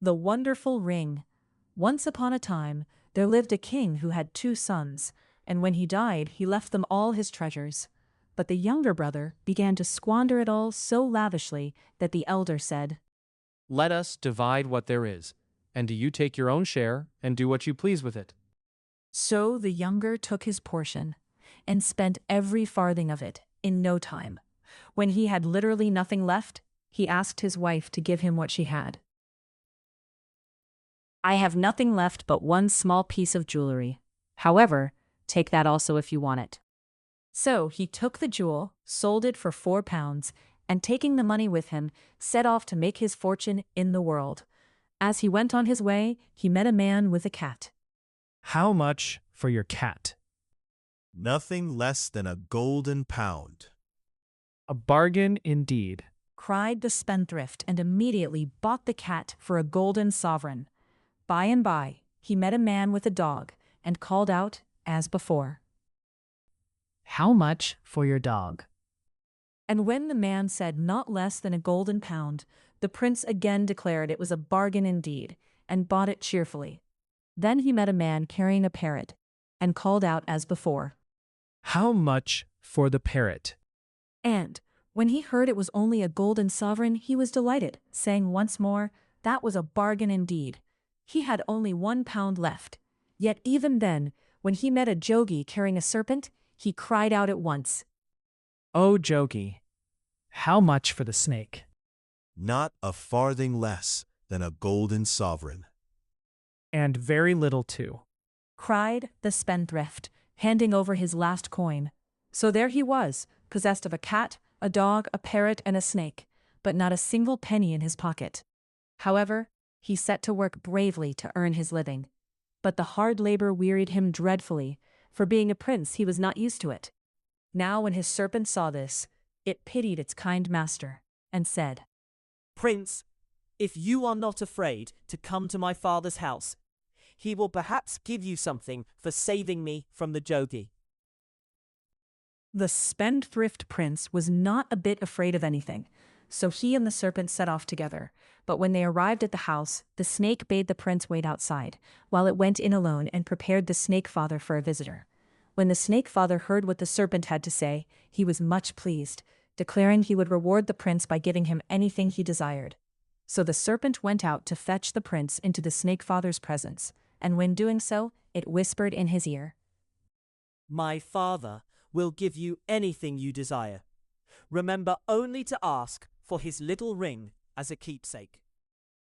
The Wonderful Ring. Once upon a time, there lived a king who had two sons, and when he died, he left them all his treasures. But the younger brother began to squander it all so lavishly that the elder said, Let us divide what there is, and do you take your own share and do what you please with it. So the younger took his portion and spent every farthing of it in no time. When he had literally nothing left, he asked his wife to give him what she had. I have nothing left but one small piece of jewelry. However, take that also if you want it. So he took the jewel, sold it for 4 pounds, and taking the money with him, set off to make his fortune in the world. As he went on his way, he met a man with a cat. How much for your cat? Nothing less than a golden pound. A bargain indeed. Cried the spendthrift, and immediately bought the cat for a golden sovereign. By and by, he met a man with a dog, and called out as before. How much for your dog? And when the man said not less than a golden pound, the prince again declared it was a bargain indeed, and bought it cheerfully. Then he met a man carrying a parrot, and called out as before. How much for the parrot? And when he heard it was only a golden sovereign, he was delighted, saying once more, that was a bargain indeed. He had only 1 pound left. Yet even then, when he met a jogi carrying a serpent, he cried out at once. Oh, Jogi, how much for the snake? Not a farthing less than a golden sovereign. And very little too. Cried the spendthrift, handing over his last coin. So there he was, possessed of a cat, a dog, a parrot, and a snake, but not a single penny in his pocket. However, he set to work bravely to earn his living. But the hard labor wearied him dreadfully, for being a prince he was not used to it. Now when his serpent saw this, it pitied its kind master, and said, Prince, if you are not afraid to come to my father's house, he will perhaps give you something for saving me from the jogi. The spendthrift prince was not a bit afraid of anything, so he and the serpent set off together. But when they arrived at the house, the snake bade the prince wait outside, while it went in alone and prepared the snake father for a visitor. When the snake father heard what the serpent had to say, he was much pleased, declaring he would reward the prince by giving him anything he desired. So the serpent went out to fetch the prince into the snake father's presence, and when doing so, it whispered in his ear, My father will give you anything you desire. Remember only to ask for his little ring as a keepsake.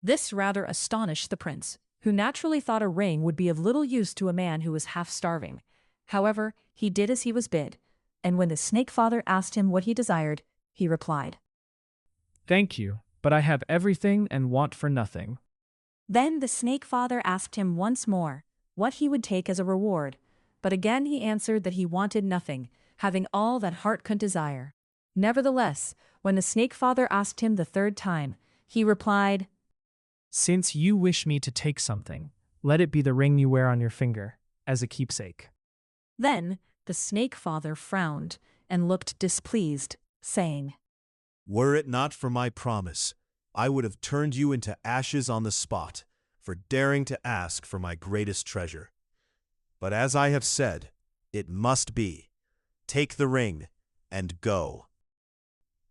This rather astonished the prince, who naturally thought a ring would be of little use to a man who was half starving. However, he did as he was bid, and when the snake father asked him what he desired, he replied, Thank you, but I have everything and want for nothing. Then the snake father asked him once more what he would take as a reward, but again he answered that he wanted nothing, having all that heart could desire. Nevertheless, when the snake father asked him the third time, he replied, Since you wish me to take something, let it be the ring you wear on your finger, as a keepsake. Then the snake father frowned and looked displeased, saying, Were it not for my promise, I would have turned you into ashes on the spot for daring to ask for my greatest treasure. But as I have said, it must be. Take the ring and go.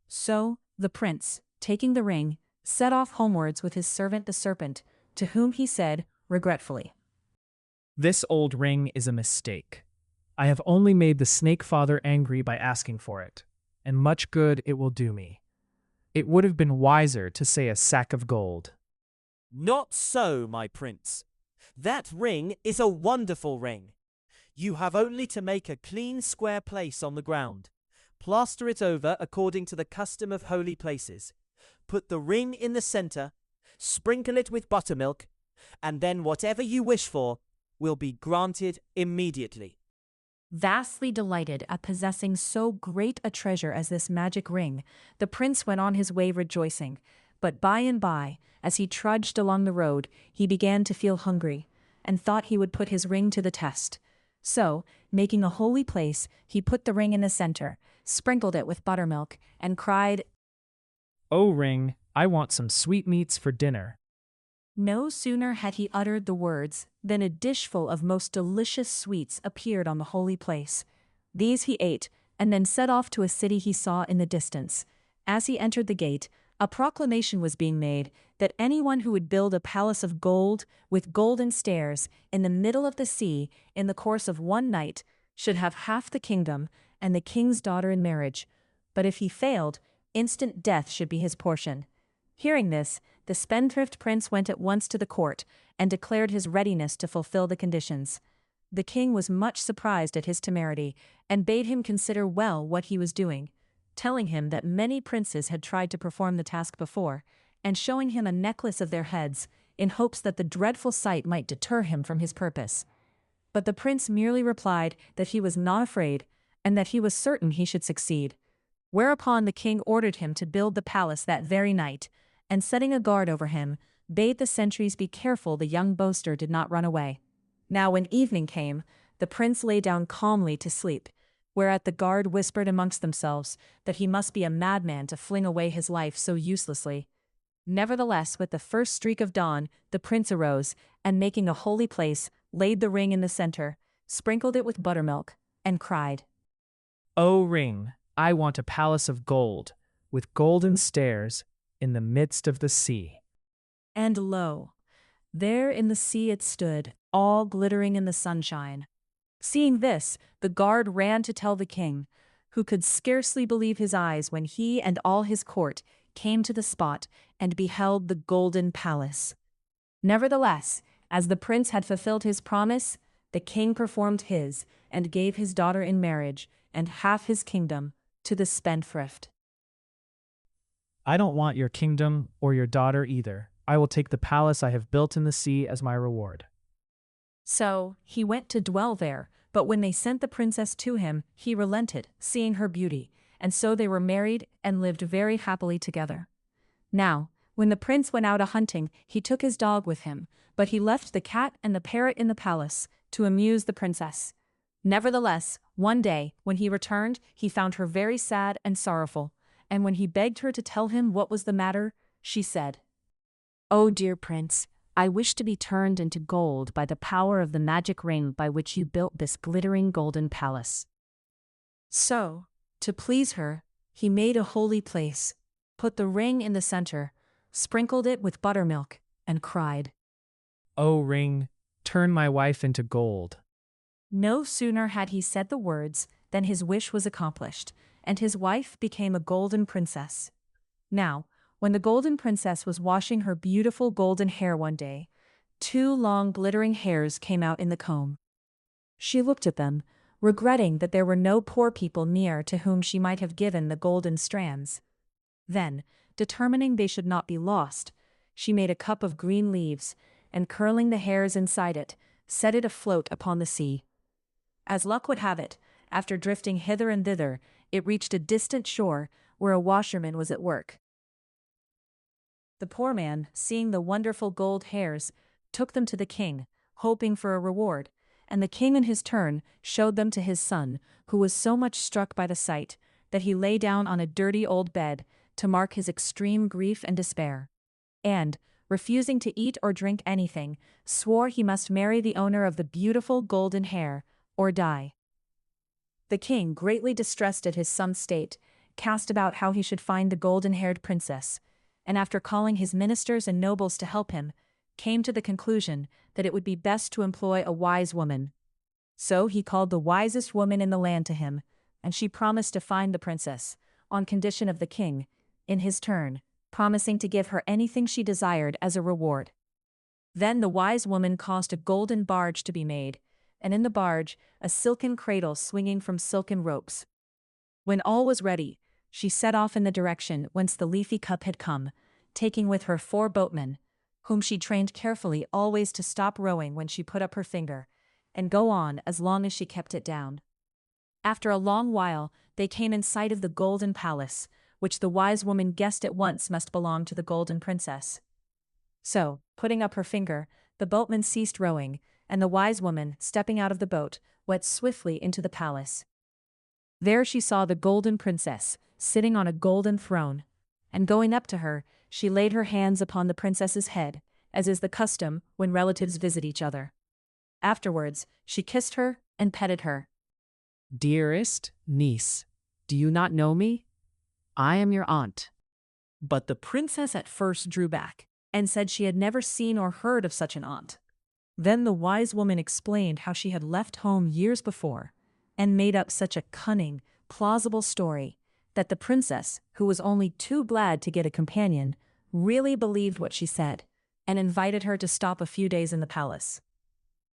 So the prince, taking the ring, set off homewards with his servant the serpent, to whom he said, regretfully, This old ring is a mistake. I have only made the snake father angry by asking for it, and much good it will do me. It would have been wiser to say a sack of gold. Not so, my prince. That ring is a wonderful ring. You have only to make a clean square place on the ground, plaster it over according to the custom of holy places, put the ring in the center, sprinkle it with buttermilk, and then whatever you wish for will be granted immediately. Vastly delighted at possessing so great a treasure as this magic ring, the prince went on his way rejoicing. But by and by, as he trudged along the road, he began to feel hungry, and thought he would put his ring to the test. So, making a holy place, he put the ring in the center, sprinkled it with buttermilk, and cried, Oh, ring, I want some sweetmeats for dinner. No sooner had he uttered the words than a dishful of most delicious sweets appeared on the holy place. These he ate, and then set off to a city he saw in the distance. As he entered the gate, a proclamation was being made that anyone who would build a palace of gold with golden stairs in the middle of the sea in the course of one night should have half the kingdom and the king's daughter in marriage. But if he failed, instant death should be his portion. Hearing this, the spendthrift prince went at once to the court and declared his readiness to fulfill the conditions. The king was much surprised at his temerity and bade him consider well what he was doing, telling him that many princes had tried to perform the task before, and showing him a necklace of their heads in hopes that the dreadful sight might deter him from his purpose. But the prince merely replied that he was not afraid and that he was certain he should succeed. Whereupon the king ordered him to build the palace that very night, and setting a guard over him, bade the sentries be careful the young boaster did not run away. Now when evening came, the prince lay down calmly to sleep, whereat the guard whispered amongst themselves that he must be a madman to fling away his life so uselessly. Nevertheless, with the first streak of dawn, the prince arose, and making a holy place, laid the ring in the center, sprinkled it with buttermilk, and cried, O ring, I want a palace of gold, with golden stairs, in the midst of the sea. And lo, there in the sea it stood, all glittering in the sunshine. Seeing this, the guard ran to tell the king, who could scarcely believe his eyes when he and all his court came to the spot and beheld the golden palace. Nevertheless, as the prince had fulfilled his promise, the king performed his, and gave his daughter in marriage, and half his kingdom, to the spendthrift. I don't want your kingdom or your daughter either. I will take the palace I have built in the sea as my reward. So he went to dwell there, but when they sent the princess to him, he relented, seeing her beauty, and so they were married and lived very happily together. Now, when the prince went out a-hunting, he took his dog with him, but he left the cat and the parrot in the palace to amuse the princess. Nevertheless, one day, when he returned, he found her very sad and sorrowful, and when he begged her to tell him what was the matter, she said, "O dear prince, I wish to be turned into gold by the power of the magic ring by which you built this glittering golden palace." So, to please her, he made a holy place, put the ring in the center, sprinkled it with buttermilk, and cried, O ring, turn my wife into gold. No sooner had he said the words than his wish was accomplished, and his wife became a golden princess. Now, when the golden princess was washing her beautiful golden hair one day, 2 long glittering hairs came out in the comb. She looked at them, regretting that there were no poor people near to whom she might have given the golden strands. Then, determining they should not be lost, she made a cup of green leaves, and curling the hairs inside it, set it afloat upon the sea. As luck would have it, after drifting hither and thither, it reached a distant shore where a washerman was at work. The poor man, seeing the wonderful gold hairs, took them to the king, hoping for a reward, and the king in his turn showed them to his son, who was so much struck by the sight that he lay down on a dirty old bed to mark his extreme grief and despair, and, refusing to eat or drink anything, swore he must marry the owner of the beautiful golden hair, or die. The king, greatly distressed at his son's state, cast about how he should find the golden-haired princess, and after calling his ministers and nobles to help him, came to the conclusion that it would be best to employ a wise woman. So he called the wisest woman in the land to him, and she promised to find the princess, on condition of the king, in his turn, promising to give her anything she desired as a reward. Then the wise woman caused a golden barge to be made, and in the barge a silken cradle swinging from silken ropes. When all was ready, she set off in the direction whence the leafy cup had come, taking with her 4 boatmen, whom she trained carefully always to stop rowing when she put up her finger, and go on as long as she kept it down. After a long while, they came in sight of the golden palace, which the wise woman guessed at once must belong to the golden princess. So, putting up her finger, the boatman ceased rowing, and the wise woman, stepping out of the boat, went swiftly into the palace. There she saw the golden princess, sitting on a golden throne, and going up to her, she laid her hands upon the princess's head, as is the custom when relatives visit each other. Afterwards, she kissed her and petted her. Dearest niece, do you not know me? I am your aunt. But the princess at first drew back and said she had never seen or heard of such an aunt. Then the wise woman explained how she had left home years before and made up such a cunning, plausible story that the princess, who was only too glad to get a companion, really believed what she said and invited her to stop a few days in the palace.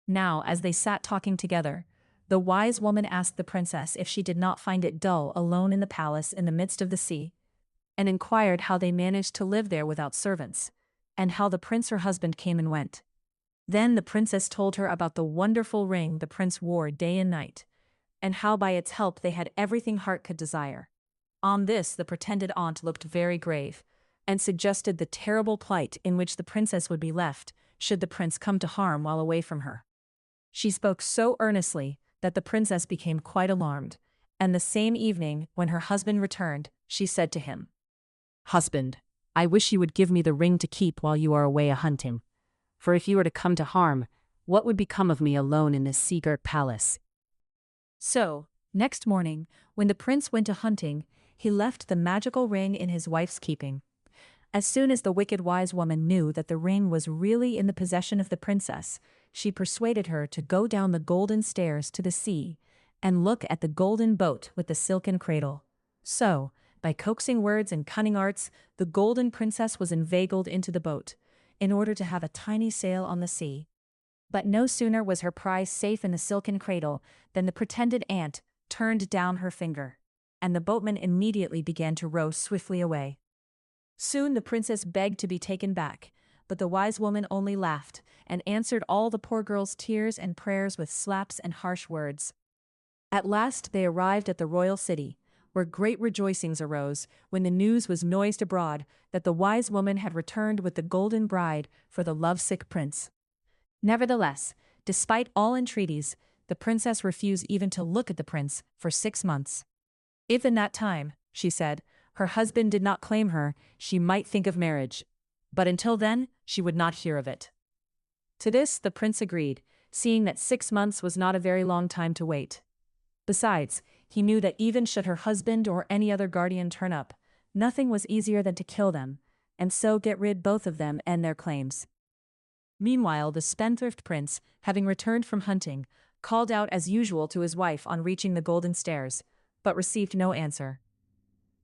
Now, as they sat talking together, the wise woman asked the princess if she did not find it dull alone in the palace in the midst of the sea, and inquired how they managed to live there without servants, and how the prince her husband came and went. Then the princess told her about the wonderful ring the prince wore day and night, and how by its help they had everything heart could desire. On this the pretended aunt looked very grave, and suggested the terrible plight in which the princess would be left should the prince come to harm while away from her. She spoke so earnestly that the princess became quite alarmed, and the same evening, when her husband returned, she said to him, "Husband, I wish you would give me the ring to keep while you are away a-hunting, for if you were to come to harm, what would become of me alone in this sea-girt palace?" So, next morning, when the prince went a-hunting, he left the magical ring in his wife's keeping. As soon as the wicked wise woman knew that the ring was really in the possession of the princess, she persuaded her to go down the golden stairs to the sea and look at the golden boat with the silken cradle. So, by coaxing words and cunning arts, the golden princess was inveigled into the boat, in order to have a tiny sail on the sea. But no sooner was her prize safe in the silken cradle than the pretended aunt turned down her finger, and the boatman immediately began to row swiftly away. Soon the princess begged to be taken back, but the wise woman only laughed and answered all the poor girl's tears and prayers with slaps and harsh words. At last they arrived at the royal city, where great rejoicings arose when the news was noised abroad that the wise woman had returned with the golden bride for the lovesick prince. Nevertheless, despite all entreaties, the princess refused even to look at the prince for 6 months. If in that time, she said, her husband did not claim her, she might think of marriage, but until then she would not hear of it. To this the prince agreed, seeing that 6 months was not a very long time to wait. Besides, he knew that even should her husband or any other guardian turn up, nothing was easier than to kill them, and so get rid both of them and their claims. Meanwhile, the spendthrift prince, having returned from hunting, called out as usual to his wife on reaching the golden stairs, but received no answer.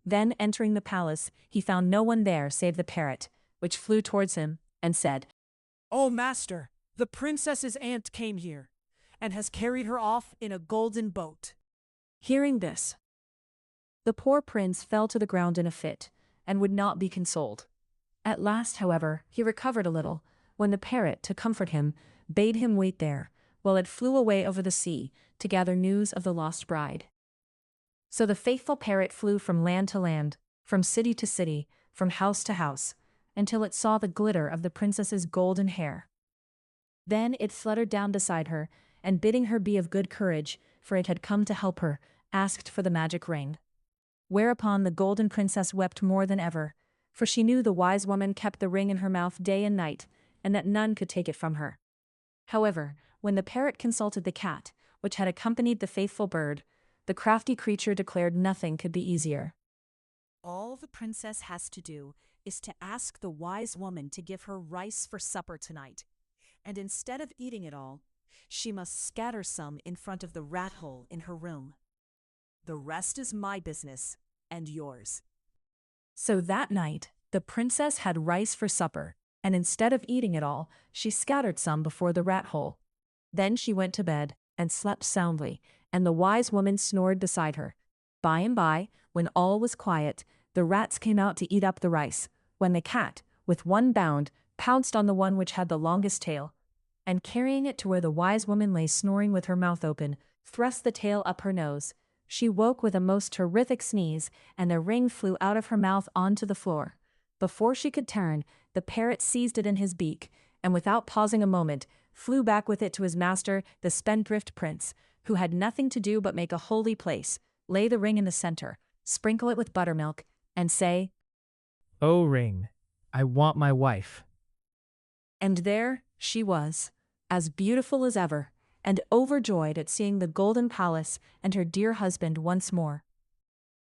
Then, entering the palace, he found no one there save the parrot, which flew towards him and said, "Oh, master, the princess's aunt came here, and has carried her off in a golden boat." Hearing this, the poor prince fell to the ground in a fit, and would not be consoled. At last, however, he recovered a little, when the parrot, to comfort him, bade him wait there, while it flew away over the sea, to gather news of the lost bride. So the faithful parrot flew from land to land, from city to city, from house to house, until it saw the glitter of the princess's golden hair. Then it fluttered down beside her, and bidding her be of good courage, for it had come to help her, asked for the magic ring. Whereupon the golden princess wept more than ever, for she knew the wise woman kept the ring in her mouth day and night, and that none could take it from her. However, when the parrot consulted the cat, which had accompanied the faithful bird, the crafty creature declared nothing could be easier. "All the princess has to do is to ask the wise woman to give her rice for supper tonight, and instead of eating it all, she must scatter some in front of the rat hole in her room. The rest is my business and yours." So that night, the princess had rice for supper, and instead of eating it all, she scattered some before the rat hole. Then she went to bed and slept soundly, and the wise woman snored beside her. By and by, when all was quiet, the rats came out to eat up the rice, when the cat, with one bound, pounced on the one which had the longest tail, and carrying it to where the wise woman lay snoring with her mouth open, thrust the tail up her nose. She woke with a most terrific sneeze, and the ring flew out of her mouth onto the floor. Before she could turn, the parrot seized it in his beak, and without pausing a moment, flew back with it to his master, the spendthrift prince, who had nothing to do but make a holy place, lay the ring in the center, sprinkle it with buttermilk, and say, "O ring, I want my wife." And there she was, as beautiful as ever, and overjoyed at seeing the golden palace and her dear husband once more.